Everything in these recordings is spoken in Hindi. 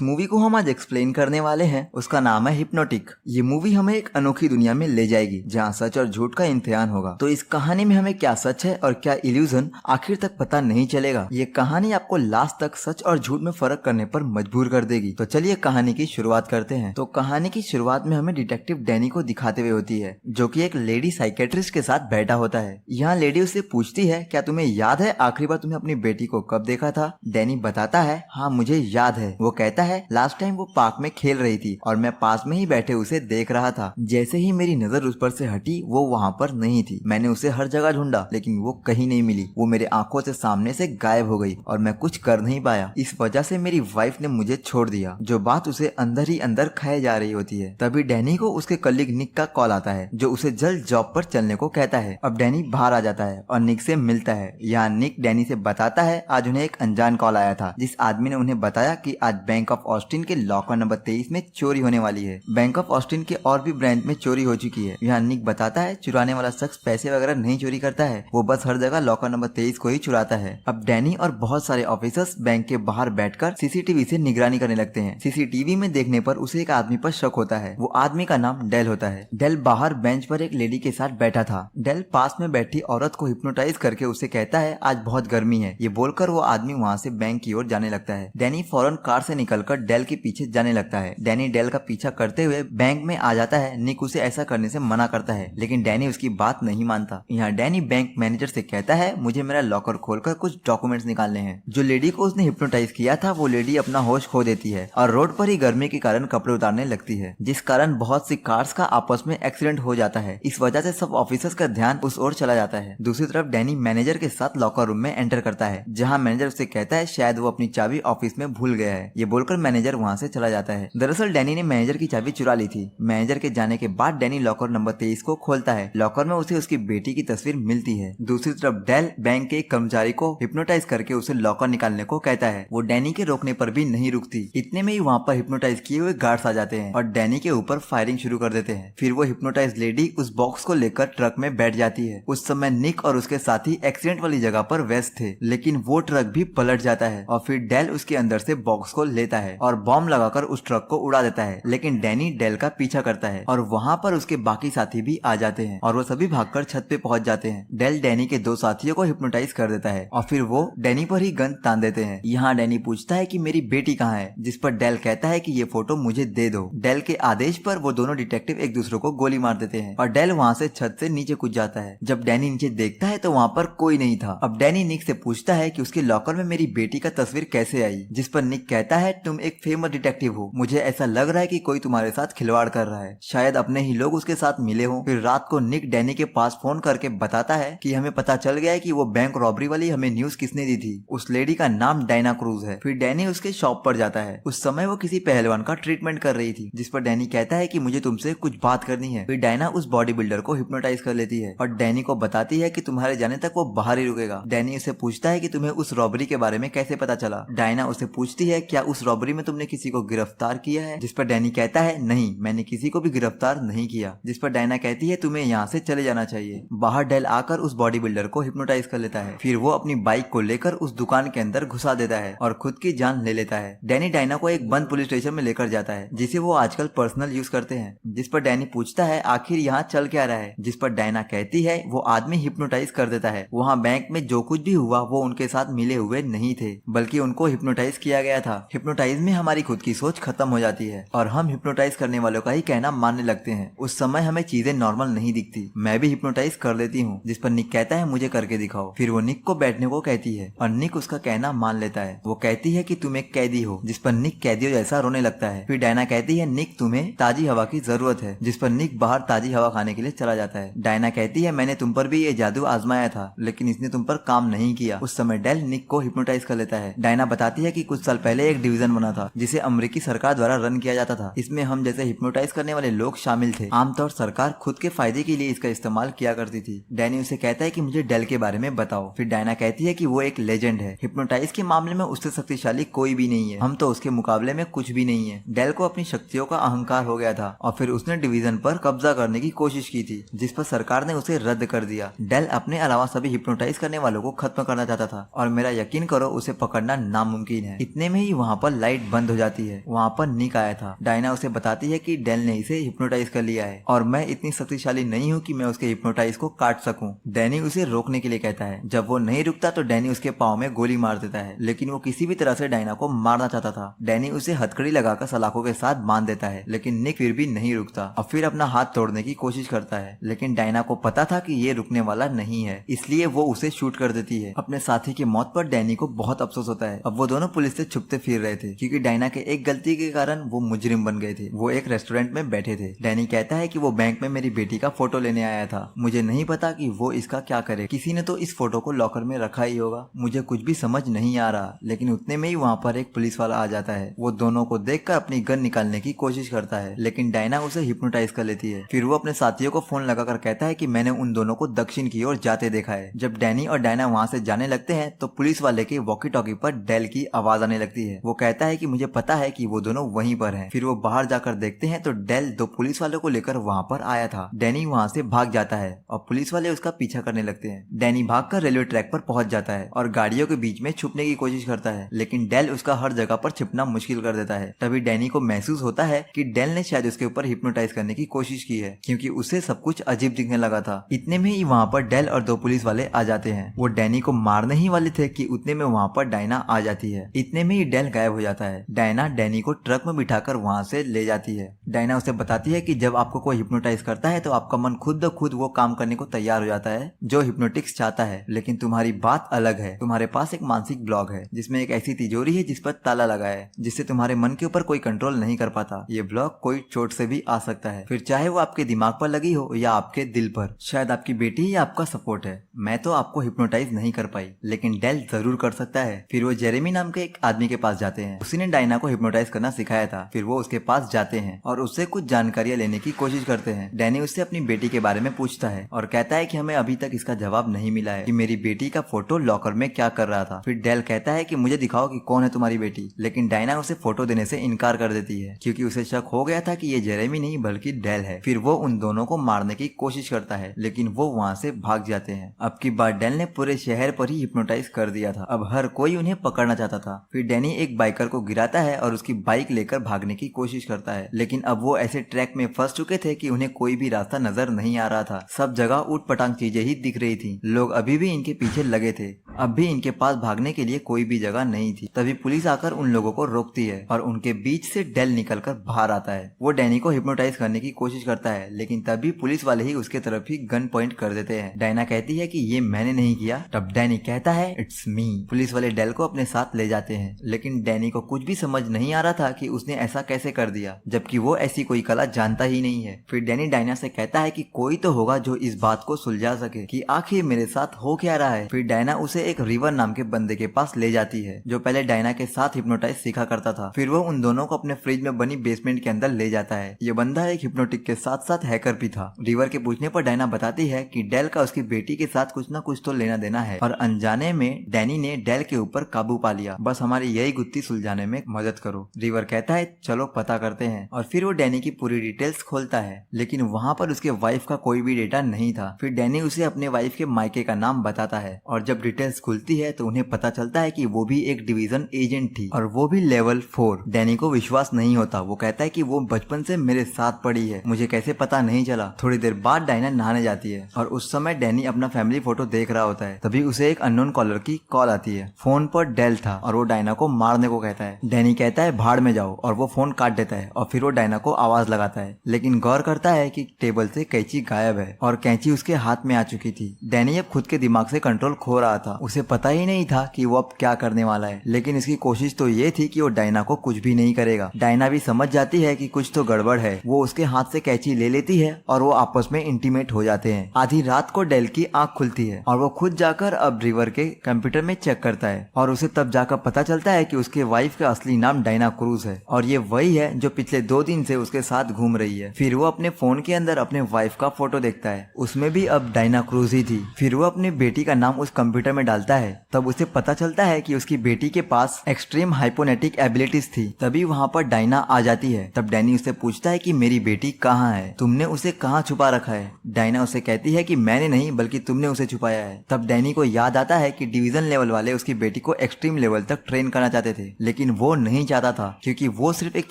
मूवी को हम आज एक्सप्लेन करने वाले हैं, उसका नाम है हिप्नोटिक। ये मूवी हमें एक अनोखी दुनिया में ले जाएगी जहाँ सच और झूठ का इम्तिहान होगा। तो इस कहानी में हमें क्या सच है और क्या इल्यूजन आखिर तक पता नहीं चलेगा। ये कहानी आपको लास्ट तक सच और झूठ में फर्क करने पर मजबूर कर देगी। तो चलिए कहानी की शुरुआत करते हैं। तो कहानी की शुरुआत में हमें डिटेक्टिव डैनी को दिखाते हुए होती है, जो कि एक लेडी साइकेट्रिस्ट के साथ बैठा होता है। यहाँ लेडी उससे पूछती है, क्या तुम्हें याद है आखिरी बार तुमने अपनी बेटी को कब देखा था? डैनी बताता है, हाँ मुझे याद है। वो कहता है, लास्ट टाइम वो पार्क में खेल रही थी और मैं पास में ही बैठे उसे देख रहा था। जैसे ही मेरी नजर उस पर से हटी वो वहाँ पर नहीं थी। मैंने उसे हर जगह ढूंढा लेकिन वो कहीं नहीं मिली। वो मेरे आंखों से सामने से गायब हो गई और मैं कुछ कर नहीं पाया। इस वजह से मेरी वाइफ ने मुझे छोड़ दिया। जो बात उसे अंदर ही अंदर खाए जा रही होती है। तभी डैनी को उसके कलीग निक का कॉल आता है, जो उसे जल्द जॉब पर चलने को कहता है। अब डैनी बाहर आ जाता है और निक से मिलता है। यहाँ निक डैनी से बताता है, आज उन्हें एक अनजान कॉल आया था, जिस आदमी ने उन्हें बताया कि आज बैंक ऑफ ऑस्टिन के लॉकर नंबर 23 में चोरी होने वाली है। बैंक ऑफ ऑस्टिन के और भी ब्रांच में चोरी हो चुकी है। यहाँ निक बताता है, चुराने वाला शख्स पैसे वगैरह नहीं चोरी करता है, वो बस हर जगह लॉकर नंबर 23 को ही चुराता है। अब डैनी और बहुत सारे ऑफिसर्स बैंक के बाहर बैठकर सीसीटीवी से निगरानी करने लगते हैं। सीसीटीवी में देखने पर उसे एक आदमी पर शक होता है। वो आदमी का नाम डेल होता है। डेल बाहर बेंच पर एक लेडी के साथ बैठा था। डेल पास में बैठी औरत को हिप्नोटाइज करके उसे कहता है, आज बहुत गर्मी है। ये बोलकर वो आदमी वहाँ से बैंक की ओर जाने लगता है। डैनी फौरन कार से निकलकर डेल के पीछे जाने लगता है। डैनी डेल का पीछा करते हुए बैंक में आ जाता है। निक उसे ऐसा करने से मना करता है लेकिन डैनी उसकी बात नहीं मानता। यहाँ डैनी बैंक मैनेजर से कहता है, मुझे मेरा लॉकर खोलकर कुछ डॉक्यूमेंट्स निकालने हैं। जो लेडी को उसने हिप्नोटाइज किया था वो लेडी अपना होश खो देती है और रोड पर ही गर्मी के कारण कपड़े उतारने लगती है, जिस कारण बहुत सी कार्स का आपस में एक्सीडेंट हो जाता है। इस वजह से सब ऑफिसर्स का ध्यान उस ओर चला जाता है। दूसरी तरफ डैनी मैनेजर के साथ लॉकर रूम में एंटर करता है, जहाँ मैनेजर उसे कहता है शायद वो अपनी चाबी ऑफिस में भूल गया है। ये बोलकर मैनेजर वहाँ से चला जाता है। दरअसल डैनी ने मैनेजर की चाबी चुरा ली थी। मैनेजर के जाने के बाद डैनी लॉकर नंबर 23 को खोलता है। लॉकर में उसे उसकी बेटी की तस्वीर मिलती है। दूसरी तरफ डेल बैंक के एक कर्मचारी को हिप्नोटाइज करके उसे लॉकर निकालने को कहता है। वो डैनी के रोकने पर भी नहीं रुकती। इतने में ही वहाँ पर हिप्नोटाइज किए हुए गार्ड्स आ जाते हैं और डैनी के ऊपर फायरिंग शुरू कर देते हैं। फिर वो हिप्नोटाइज लेडी उस बॉक्स को लेकर ट्रक में बैठ जाती है। उस समय निक और उसके साथी एक्सीडेंट वाली जगह पर व्यस्त थे, लेकिन वो ट्रक भी पलट जाता है और फिर डेल उसके अंदर से बॉक्स को लेता है और बॉम्ब लगाकर उस ट्रक को उड़ा देता है। लेकिन डैनी डेल का पीछा करता है और वहाँ पर उसके बाकी साथी भी आ जाते हैं और वो सभी भागकर छत पे पहुंच जाते हैं। डेल डैनी के दो साथियों को हिप्नोटाइज कर देता है और फिर वो डैनी पर ही गन तान देते हैं। यहाँ डैनी पूछता है कि मेरी बेटी कहाँ है, जिस पर डेल कहता है कि ये फोटो मुझे दे दो। डेल के आदेश पर वो दोनों डिटेक्टिव एक दूसरे को गोली मार देते हैं और डेल वहाँ से छत से नीचे कूद जाता है। जब डैनी नीचे देखता है तो वहाँ पर कोई नहीं था। अब डैनी निक से पूछता है कि उसके लॉकर में मेरी बेटी का तस्वीर कैसे आई, जिस पर निक कहता है, तुम एक फेमस डिटेक्टिव हो, मुझे ऐसा लग रहा है कि कोई तुम्हारे साथ खिलवाड़ कर रहा है, शायद अपने ही लोग उसके साथ मिले हो। फिर रात को निक डैनी के पास फोन करके बताता है कि हमें पता चल गया है कि वो बैंक रॉबरी वाली हमें न्यूज किसने दी थी। उस लेडी का नाम डायना क्रूज है। फिर डैनी उसके शॉप पर जाता है। उस समय वो किसी पहलवान का ट्रीटमेंट कर रही थी, जिस पर डैनी कहता है कि मुझे तुमसे कुछ बात करनी है। फिर डायना उस बॉडी बिल्डर को हिप्नोटाइज कर लेती है और डैनी को बताती है कि तुम्हारे जाने तक वो बाहर ही रुकेगा। डैनी उसे पूछता है कि तुम्हें उस रॉबरी के बारे में कैसे पता चला। डायना उसे पूछती है, क्या उस रॉबरी में तुमने किसी को गिरफ्तार किया है, जिस पर डैनी कहता है, नहीं मैंने किसी को भी गिरफ्तार नहीं किया। जिस पर डायना कहती है, तुम्हें यहाँ से चले जाना चाहिए। बाहर डेल आकर उस बॉडी बिल्डर को हिप्नोटाइज कर लेता है। फिर वो अपनी बाइक को लेकर उस दुकान के अंदर घुसा देता है और खुद की जान ले लेता है। डैनी डायना को एक बंद पुलिस स्टेशन में लेकर जाता है, जिसे वो आजकल पर्सनल यूज करते हैं। जिस पर डैनी पूछता है, आखिर यहाँ चल क्या रहा है, जिस पर डायना कहती है, वो आदमी हिप्नोटाइज कर देता है। वहाँ बैंक में जो कुछ भी हुआ वो उनके साथ मिले हुए नहीं थे, बल्कि उनको हिप्नोटाइज किया गया था। हिप्नोटाइज में हमारी खुद की सोच खत्म हो जाती है और हम हिप्नोटाइज करने वालों का ही कहना मानने लगते हैं। उस समय हमें चीजें नॉर्मल नहीं दिखती। मैं भी हिप्नोटाइज कर लेती हूँ। जिस पर निक कहता है, मुझे करके दिखाओ। फिर वो निक को बैठने को कहती है और निक उसका कहना मान लेता है। वो कहती है कि तुम एक कैदी हो, जिस पर निक कैदियों जैसा रोने लगता है। फिर डायना कहती है, निक तुम्हें ताजी हवा की जरूरत है, जिस पर निक बाहर ताजी हवा खाने के लिए चला जाता है। डायना कहती है, मैंने तुम पर भी ये जादू आजमाया था, लेकिन इसने तुम पर काम नहीं किया। उस समय डेल निक को हिप्नोटाइज कर लेता है। डायना बताती है कि कुछ साल पहले एक डिवीजन बना था, जिसे अमेरिकी सरकार द्वारा रन किया जाता था। इसमें हम जैसे हिप्नोटाइज करने वाले लोग शामिल थे। आमतौर सरकार खुद के फायदे के लिए इसका इस्तेमाल किया करती थी। डैनी उसे कहता है कि मुझे डेल के बारे में बताओ। फिर डायना कहती है कि वो एक लेजेंड है, हिप्नोटाइज के मामले में उससे शक्तिशाली कोई भी नहीं है, हम तो उसके मुकाबले में कुछ भी नहीं है। डेल को अपनी शक्तियों का अहंकार हो गया था और फिर उसने डिवीजन पर कब्जा करने की कोशिश की थी, जिस पर सरकार ने उसे रद्द कर दिया। डेल अपने अलावा सभी हिप्नोटाइज करने वालों को खत्म करना चाहता था और मेरा यकीन करो उसे पकड़ना नामुमकिन है। इतने में ही वहाँ पर लाइट बंद हो जाती है। वहाँ पर निक आया था। डायना उसे बताती है कि डेल ने इसे हिप्नोटाइज कर लिया है और मैं इतनी शक्तिशाली नहीं हूँ कि मैं उसके हिप्नोटाइज को काट सकूं। डैनी उसे रोकने के लिए कहता है। जब वो नहीं रुकता तो डैनी उसके पाँव में गोली मार देता है, लेकिन वो किसी भी तरह से डायना को मारना चाहता था। डैनी उसे हथकड़ी लगाकर सलाखों के साथ बांध देता है, लेकिन निक फिर भी नहीं रुकता और फिर अपना हाथ तोड़ने की कोशिश करता है, लेकिन डायना को पता था कि ये रुकने वाला नहीं है, इसलिए वो उसे शूट कर देती है। अपने साथी की मौत पर डैनी को बहुत अफसोस होता है। अब वो दोनों पुलिस से छुपते फिर रहे थे क्योंकि डायना के एक गलती के कारण वो मुजरिम बन गए थे। वो एक रेस्टोरेंट में बैठे थे। डैनी कहता है कि वो बैंक में मेरी बेटी का फोटो लेने आया था। मुझे नहीं पता कि वो इसका क्या करे। किसी ने तो इस फोटो को लॉकर में रखा ही होगा। मुझे कुछ भी समझ नहीं आ रहा। लेकिन उतने में ही वहाँ पर एक पुलिस वाला आ जाता है। वो दोनों को देखकर अपनी गन निकालने की कोशिश करता है, लेकिन डायना उसे हिप्नोटाइज कर लेती है। फिर वो अपने साथियों को फोन लगाकर कहता है कि मैंने उन दोनों को दक्षिण की ओर जाते देखा है। जब डैनी और डायना वहाँ से जाने लगते हैं तो पुलिस वाले के वॉकी टॉकी पर डेल की आवाज आने लगती है। वो कहता है कि मुझे पता है कि वो दोनों वहीं पर हैं। फिर वो बाहर जाकर देखते हैं तो डेल दो पुलिस वालों को लेकर वहाँ पर आया था। डैनी वहाँ से भाग जाता है और पुलिस वाले उसका पीछा करने लगते हैं। डैनी भागकर रेलवे ट्रैक पर पहुंच जाता है और गाड़ियों के बीच में छुपने की कोशिश करता है, लेकिन डेल उसका हर जगह पर छिपना मुश्किल कर देता है। तभी डैनी को महसूस होता है कि डेल ने शायद उसके ऊपर हिप्नोटाइज करने की कोशिश की है, क्योंकि उसे सब कुछ अजीब दिखने लगा था। इतने में ही वहाँ पर डेल और दो पुलिस वाले आ जाते हैं। वो डैनी को मारने ही वाले थे कि उतने में वहाँ पर डायना आ जाती है। इतने में ही डेल गायब हो जाता है। डायना डैनी को ट्रक में बिठाकर वहाँ से ले जाती है। डायना उसे बताती है कि जब आपको कोई हिप्नोटाइज करता है तो आपका मन खुद ब खुद वो काम करने को तैयार हो जाता है जो हिप्नोटिक्स चाहता है, लेकिन तुम्हारी बात अलग है। तुम्हारे पास एक मानसिक ब्लॉक है जिसमें एक ऐसी तिजोरी है जिस पर ताला लगा है, जिससे तुम्हारे मन के ऊपर कोई कंट्रोल नहीं कर पाता। ये ब्लॉक कोई चोट से भी आ सकता है, फिर चाहे वो आपके दिमाग पर लगी हो या आपके दिल पर। शायद आपकी बेटी ही आपका सपोर्ट है। मैं तो आपको हिप्नोटाइज नहीं कर पाई, लेकिन डेल जरूर कर सकता है। फिर वो जेरेमी नाम के एक आदमी के पास जाते हैं। उसी ने डायना को हिप्नोटाइज करना सिखाया था। फिर वो उसके पास जाते हैं और उससे कुछ जानकारियां लेने की कोशिश करते हैं। डैनी उससे अपनी बेटी के बारे में पूछता है और कहता है कि हमें अभी तक इसका जवाब नहीं मिला है कि मेरी बेटी का फोटो लॉकर में क्या कर रहा था। फिर डेल कहता है कि मुझे दिखाओ कि कौन है तुम्हारी बेटी, लेकिन डायना उसे फोटो देने से इनकार कर देती है क्योंकि उसे शक हो गया था कि ये जेरेमी नहीं बल्कि डेल है। फिर वो उन दोनों को मारने की कोशिश करता है, लेकिन वो वहाँ से भाग जाते हैं। अब की बार डेल ने पूरे शहर पर ही हिप्नोटाइज कर दिया था। अब हर कोई उन्हें पकड़ना चाहता था। फिर डैनी एक बाइकर को गिराता है और उसकी बाइक लेकर भागने की कोशिश करता है, लेकिन अब वो ऐसे ट्रैक में फंस चुके थे कि उन्हें कोई भी रास्ता नजर नहीं आ रहा था। सब जगह ऊट पटांग चीजें ही दिख रही थी। लोग अभी भी इनके पीछे लगे थे। अब भी इनके पास भागने के लिए कोई भी जगह नहीं थी। तभी पुलिस आकर उन लोगों को रोकती है और उनके बीच से डेल निकलकर बाहर आता है। वो डैनी को हिप्नोटाइज करने की कोशिश करता है, लेकिन तभी पुलिस वाले ही उसके तरफ ही गन पॉइंट कर देते हैं। डायना कहती है कि ये मैंने नहीं किया। तब डैनी कहता है इट्स मी। पुलिस वाले डेल को अपने साथ ले जाते हैं, लेकिन डैनी को कुछ भी समझ नहीं आ रहा था कि उसने ऐसा कैसे कर दिया, जबकि वो ऐसी कोई कला जानता ही नहीं है। फिर डैनी डायना से कहता है कि कोई तो होगा जो इस बात को सुलझा सके कि आखिर मेरे साथ हो क्या रहा है। फिर डायना उसे एक रिवर नाम के बंदे के पास ले जाती है जो पहले डायना के साथ हिप्नोटाइज सीखा करता था। फिर वो उन दोनों को अपने फ्रिज में बनी बेसमेंट के अंदर ले जाता है। ये बंदा एक हिप्नोटिक के साथ साथ हैकर भी था। रिवर के पूछने पर डायना बताती है कि डेल का उसकी बेटी के साथ कुछ न कुछ तो लेना देना है और अनजाने में डैनी ने डेल के ऊपर काबू पा लिया। बस हमारी यही गुत्थी सुलझाने में मदद करो। रिवर कहता है चलो पता करते हैं और फिर वो डैनी की पूरी डिटेल्स खोलता है, लेकिन वहाँ पर उसके वाइफ का कोई भी डेटा नहीं था। फिर डैनी उसे अपने वाइफ के मायके का नाम बताता है और जब डिटेल्स खुलती है तो उन्हें पता चलता है कि वो भी एक डिवीजन एजेंट थी और वो भी लेवल 4। डैनी को विश्वास नहीं होता। वो कहता है कि वो बचपन से मेरे साथ पड़ी है, मुझे कैसे पता नहीं चला। थोड़ी देर बाद डायना नहाने जाती है और उस समय डैनी अपना फैमिली फोटो देख रहा होता है। तभी उसे एक अननोन कॉलर की कॉल आती है। फोन पर डेल था और वो डायना को मारने को कहता है। डैनी कहता है भाड़ में जाओ और वो फोन काट देता है और फिर वो डायना को आवाज लगाता है, लेकिन गौर करता है कि टेबल से कैंची गायब है और कैंची उसके हाथ में आ चुकी थी। डैनी अब खुद के दिमाग से कंट्रोल खो रहा था। उसे पता ही नहीं था कि वो अब क्या करने वाला है, लेकिन इसकी कोशिश तो ये थी कि वो डायना को कुछ भी नहीं करेगा। डायना भी समझ जाती है कि कुछ तो गड़बड़ है। वो उसके हाथ से कैंची ले लेती है और वो आपस में इंटीमेट हो जाते हैं। आधी रात को डेल की आंख खुलती है और वो खुद जाकर अब रिवर के कंप्यूटर में चेक करता है और उसे तब जाकर पता चलता है कि उसके वाइफ का असली नाम डायना क्रूज है और ये वही है जो पिछले 2 दिन से उसके साथ घूम रही है। फिर वो अपने फोन के अंदर अपने वाइफ का फोटो देखता है, उसमें भी अब डायना क्रूज ही थी। फिर वो अपनी बेटी का नाम उस कंप्यूटर में डाल डालता है तब उसे पता चलता है कि उसकी बेटी के पास एक्सट्रीम हाइपोनेटिक एबिलिटीज थी। तभी वहाँ पर डायना आ जाती है। तब डैनी उससे पूछता है कि मेरी बेटी कहाँ है, तुमने उसे कहाँ छुपा रखा है। डायना उसे कहती है कि मैंने नहीं बल्कि तुमने उसे छुपाया है। तब डैनी को याद आता है कि डिवीजन लेवल वाले उसकी बेटी को एक्सट्रीम लेवल तक ट्रेन करना चाहते थे, लेकिन वो नहीं चाहता था क्योंकि वो सिर्फ एक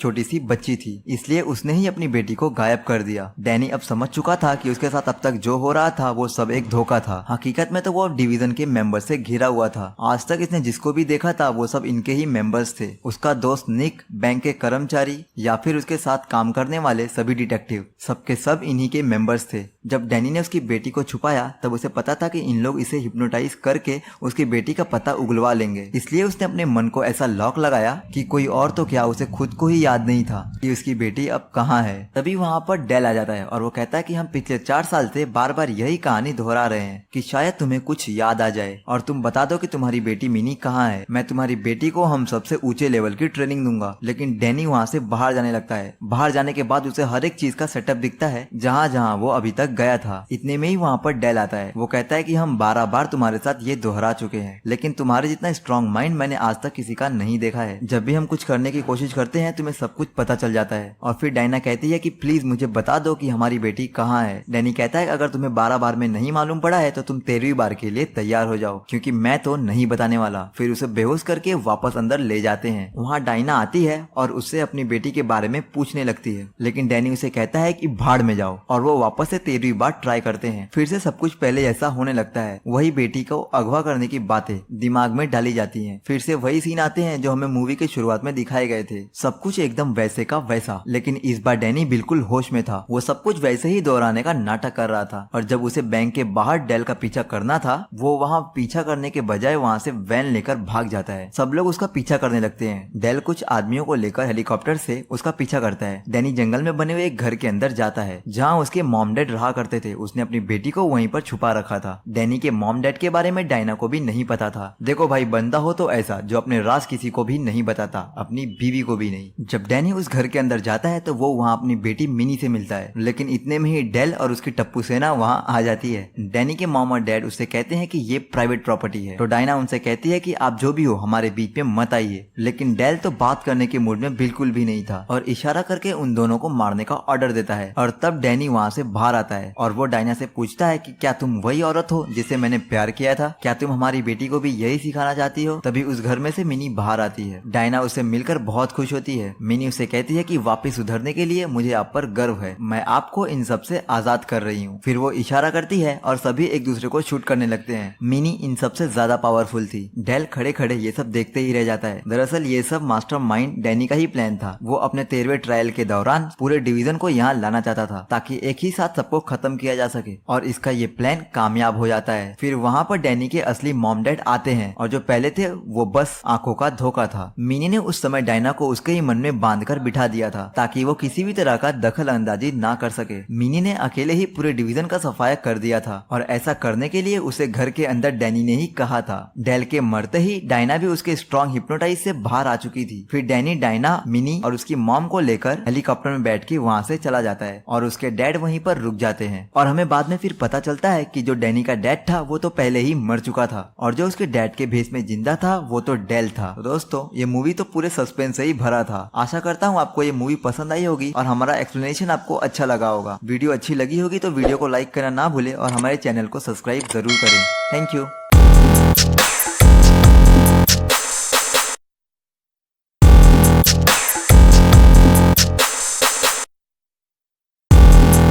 छोटी सी बच्ची थी, इसलिए उसने ही अपनी बेटी को गायब कर दिया। डैनी अब समझ चुका था कि उसके साथ अब तक जो हो रहा था वो सब एक धोखा था। हकीकत में तो वो डिवीजन के मेंबर से घिरा हुआ था। आज तक इसने जिसको भी देखा था वो सब इनके ही मेंबर्स थे। उसका दोस्त निक, बैंक के कर्मचारी या फिर उसके साथ काम करने वाले सभी डिटेक्टिव, सबके सब इन्हीं के मेंबर्स थे। जब डैनी ने उसकी बेटी को छुपाया तब उसे पता था कि इन लोग इसे हिप्नोटाइज करके उसकी बेटी का पता उगलवा लेंगे, इसलिए उसने अपने मन को ऐसा लॉक लगाया कि कोई और तो क्या उसे खुद को ही याद नहीं था कि उसकी बेटी अब कहाँ है। तभी वहाँ पर डेल आ जाता है और वो कहता है कि हम पिछले 4 साल से बार बार यही कहानी दोहरा रहे हैं कि शायद तुम्हें कुछ याद आ जाए और तुम बता दो कि तुम्हारी बेटी मिनी कहाँ है। मैं तुम्हारी बेटी को हम सबसे ऊंचे लेवल की ट्रेनिंग दूंगा। लेकिन डैनी वहाँ से बाहर जाने लगता है। बाहर जाने के बाद उसे हर एक चीज का सेटअप दिखता है जहाँ जहाँ वो अभी तक गया था। इतने में ही वहाँ पर डेल आता है। वो कहता है कि हम 12 बार तुम्हारे साथ ये दोहरा चुके हैं, लेकिन तुम्हारे जितना स्ट्रॉन्ग माइंड मैंने आज तक किसी का नहीं देखा है। जब भी हम कुछ करने की कोशिश करते हैं तुम्हें सब कुछ पता चल जाता है। और फिर डायना कहती है कि प्लीज मुझे बता दो कि हमारी बेटी कहाँ है। डैनी कहता है अगर तुम्हें 12 बार में नहीं मालूम पड़ा है तो तुम 13वीं बार के लिए तैयार हो जाओ, क्योंकि मैं तो नहीं बताने वाला। फिर उसे बेहोश करके वापस अंदर ले जाते हैं। वहाँ डायना आती है और उससे अपनी बेटी के बारे में पूछने लगती है, लेकिन डैनी उसे कहता है कि भाड़ में जाओ, और वो वापस से 13वीं बार ट्राई करते हैं। फिर से सब कुछ पहले जैसा होने लगता है। वही बेटी को अगवा करने की बातें दिमाग में डाली जाती हैं। फिर से वही सीन आते हैं जो हमें मूवी के शुरुआत में दिखाए गए थे। सब कुछ एकदम वैसे का वैसा, लेकिन इस बार डैनी बिल्कुल होश में था। वो सब कुछ वैसे ही दोहराने का नाटक कर रहा था। और जब उसे बैंक के बाहर डेल का पीछा करना था, वो वहाँ पीछा करने के बजाय वहाँ से वैन लेकर भाग जाता है। सब लोग उसका पीछा करने लगते हैं। डेल कुछ आदमियों को लेकर हेलीकॉप्टर से उसका पीछा करता है। डैनी जंगल में बने हुए एक घर के अंदर जाता है जहाँ उसके मॉम डैड रहा करते थे। उसने अपनी बेटी को वहीं पर छुपा रखा था। डैनी के मॉम डैड के बारे में डायना को भी नहीं पता था। देखो भाई, बंदा हो तो ऐसा जो अपने राज किसी को भी नहीं बताता, अपनी बीवी को भी नहीं। जब डैनी उस घर के अंदर जाता है तो वो वहाँ अपनी बेटी मिनी से मिलता है, लेकिन इतने में ही डेल और उसकी टप्पू सेना वहाँ आ जाती है। डैनी के मॉम और डैड उससे कहते हैं कि ये प्राइवेट प्रॉपर्टी है, तो डायना उनसे कहती है कि आप जो भी हो हमारे बीच में मत आइए। लेकिन डेल तो बात करने के मूड में बिल्कुल भी नहीं था और इशारा करके उन दोनों को मारने का ऑर्डर देता है। और तब डैनी वहाँ से बाहर आता है और वो डायना से पूछता है कि क्या तुम वही औरत हो जिसे मैंने प्यार किया था? क्या तुम हमारी बेटी को भी यही सिखाना चाहती हो? तभी उस घर में से मिनी बाहर आती है। डायना उसे मिलकर बहुत खुश होती है। मिनी उसे कहती है कि वापस सुधरने के लिए मुझे आप पर गर्व है, मैं आपको इन सब से आजाद कर रही हूँ। फिर वो इशारा करती है और सभी एक दूसरे को शूट करने लगते हैं। मिनी इन सबसे ज्यादा पावरफुल थी। डेल खड़े खड़े ये सब देखते ही रह जाता है। दरअसल ये सब मास्टरमाइंड डैनी का ही प्लान था। वो अपने 13वें ट्रायल के दौरान पूरे डिवीजन को यहाँ लाना चाहता था ताकि एक ही साथ सबको खत्म किया जा सके, और इसका ये प्लान कामयाब हो जाता है। फिर वहाँ पर डैनी के असली मॉम डैड आते हैं और जो पहले थे वो बस आंखों का धोखा था। मिनी ने उस समय डायना को उसके ही मन में बांधकर बिठा दिया था ताकि वो किसी भी तरह का दखल अंदाजी ना कर सके। मिनी ने अकेले ही पूरे डिवीजन का सफाया कर दिया था और ऐसा करने के लिए उसे घर के अंदर डैनी ने ही कहा था। डेल के मरते ही डायना भी उसके स्ट्रॉन्ग हिप्नोटाइज से बाहर आ चुकी थी। फिर डैनी डायना, मिनी और उसकी मॉम को लेकर हेलीकॉप्टर में बैठ के वहाँ से चला जाता है और उसके डैड वहीं पर रुक जाते हैं। और हमें बाद में फिर पता चलता है कि जो डैनी का डैड था वो तो पहले ही मर चुका था और जो उसके डैड के भेस में जिंदा था वो तो डेल था। तो दोस्तों, ये मूवी तो पूरे सस्पेंस से ही भरा था। आशा करता हूँ आपको ये मूवी पसंद आई होगी और हमारा एक्सप्लेनेशन आपको अच्छा लगा होगा। वीडियो अच्छी लगी होगी तो वीडियो को लाइक करना ना भूले और हमारे चैनल को सब्सक्राइब जरूर करें। Thank you.